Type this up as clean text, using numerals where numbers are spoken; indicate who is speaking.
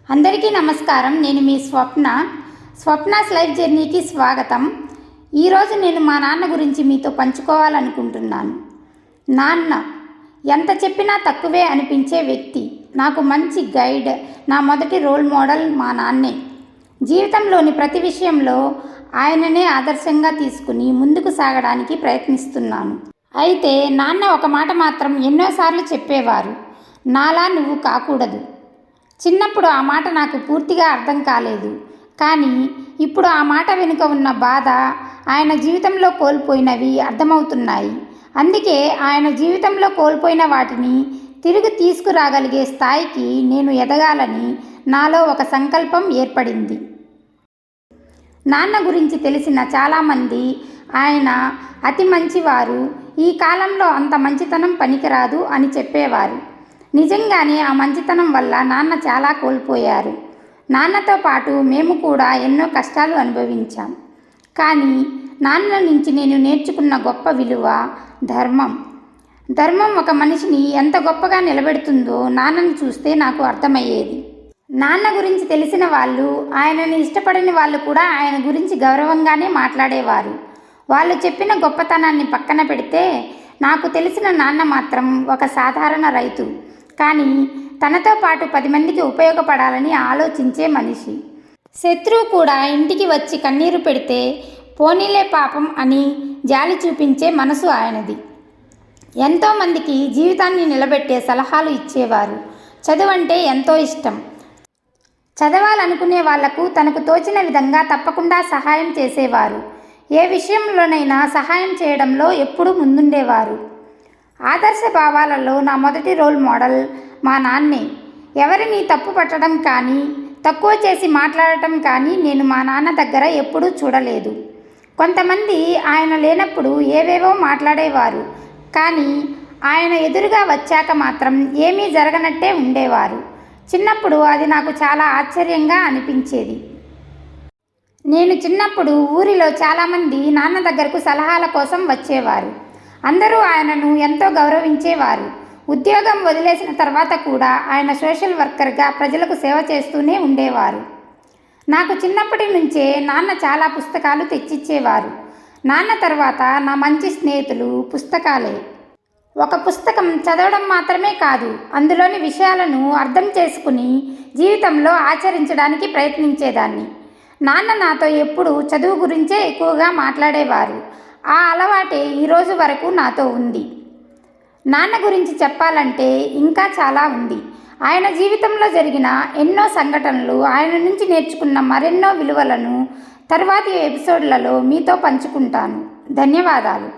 Speaker 1: అందరికీ నమస్కారం. నేను మీ స్వప్నాస్ లైఫ్ జర్నీకి స్వాగతం. ఈరోజు నేను మా నాన్న గురించి మీతో పంచుకోవాలనుకుంటున్నాను. నాన్న ఎంత చెప్పినా తక్కువే అనిపించే వ్యక్తి. నాకు మంచి గైడ్, నా మొదటి రోల్ మోడల్ మా నాన్నే. జీవితంలోని ప్రతి విషయంలో ఆయననే ఆదర్శంగా తీసుకుని ముందుకు సాగడానికి ప్రయత్నిస్తున్నాను. అయితే నాన్న ఒక మాట మాత్రం ఎన్నోసార్లు చెప్పేవారు, నాలా నువ్వు కాకూడదు. చిన్నప్పుడు ఆ మాట నాకు పూర్తిగా అర్థం కాలేదు. కానీ ఇప్పుడు ఆ మాట వెనుక ఉన్న బాధ, ఆయన జీవితంలో కోల్పోయినవి అర్థమవుతున్నాయి. అందుకే ఆయన జీవితంలో కోల్పోయిన వాటిని తిరిగి తీసుకురాగలిగే స్థాయికి నేను ఎదగాలని నాలో ఒక సంకల్పం ఏర్పడింది. నాన్న గురించి తెలిసిన చాలామంది ఆయన అతి మంచివారు, ఈ కాలంలో అంత మంచితనం పనికిరాదు అని చెప్పేవారు. నిజంగానే ఆ మంచితనం వల్ల నాన్న చాలా కోల్పోయారు. నాన్నతో పాటు మేము కూడా ఎన్నో కష్టాలు అనుభవించాం. కానీ నాన్న నుంచి నేను నేర్చుకున్న గొప్ప విలువ ధర్మం. ధర్మం ఒక మనిషిని ఎంత గొప్పగా నిలబెడుతుందో నాన్నని చూస్తే నాకు అర్థమయ్యేది. నాన్న గురించి తెలిసిన వాళ్ళు, ఆయనని ఇష్టపడని వాళ్ళు కూడా ఆయన గురించి గౌరవంగానే మాట్లాడేవారు. వాళ్ళు చెప్పిన గొప్పతనాన్ని పక్కన పెడితే నాకు తెలిసిన నాన్న మాత్రం ఒక సాధారణ రైతు. కానీ తనతో పాటు 10 మందికి ఉపయోగపడాలని ఆలోచించే మనిషి. శత్రువు కూడా ఇంటికి వచ్చి కన్నీరు పెడితే పోనీలే పాపం అని జాలి చూపించే మనసు ఆయనది. ఎంతోమందికి జీవితాన్ని నిలబెట్టే సలహాలు ఇచ్చేవారు. చదువంటే ఎంతో ఇష్టం. చదవాలనుకునే వాళ్లకు తనకు తోచిన విధంగా తప్పకుండా సహాయం చేసేవారు. ఏ విషయంలోనైనా సహాయం చేయడంలో ఎప్పుడూ ముందుండేవారు. ఆదర్శ భావాలలో నా మొదటి రోల్ మోడల్ మా నాన్నే. ఎవరిని తప్పు పట్టడం కానీ, తక్కువ చేసి మాట్లాడటం కానీ నేను మా నాన్న దగ్గర ఎప్పుడూ చూడలేదు. కొంతమంది ఆయన లేనప్పుడు ఏవేవో మాట్లాడేవారు, కానీ ఆయన ఎదురుగా వచ్చాక మాత్రం ఏమీ జరగనట్టే ఉండేవారు. చిన్నప్పుడు అది నాకు చాలా ఆశ్చర్యంగా అనిపించేది. నేను చిన్నప్పుడు ఊరిలో చాలామంది నాన్న దగ్గరకు సలహాల కోసం వచ్చేవారు. అందరూ ఆయనను ఎంతో గౌరవించేవారు. ఉద్యోగం వదిలేసిన తర్వాత కూడా ఆయన సోషల్ వర్కర్గా ప్రజలకు సేవ చేస్తూనే ఉండేవారు. నాకు చిన్నప్పటి నుంచే నాన్న చాలా పుస్తకాలు తెచ్చిచ్చేవారు. నాన్న తర్వాత నా మంచి స్నేహితులు పుస్తకాలే. ఒక పుస్తకం చదవడం మాత్రమే కాదు, అందులోని విషయాలను అర్థం చేసుకుని జీవితంలో ఆచరించడానికి ప్రయత్నించేదాన్ని. నాన్న నాతో ఎప్పుడూ చదువు గురించే ఎక్కువగా మాట్లాడేవారు. ఆ అలవాటే ఈరోజు వరకు నాతో ఉంది. నాన్న గురించి చెప్పాలంటే ఇంకా చాలా ఉంది. ఆయన జీవితంలో జరిగిన ఎన్నో సంఘటనలు, ఆయన నుంచి నేర్చుకున్న మరెన్నో విలువలను తర్వాతి ఎపిసోడ్లలో మీతో పంచుకుంటాను. ధన్యవాదాలు.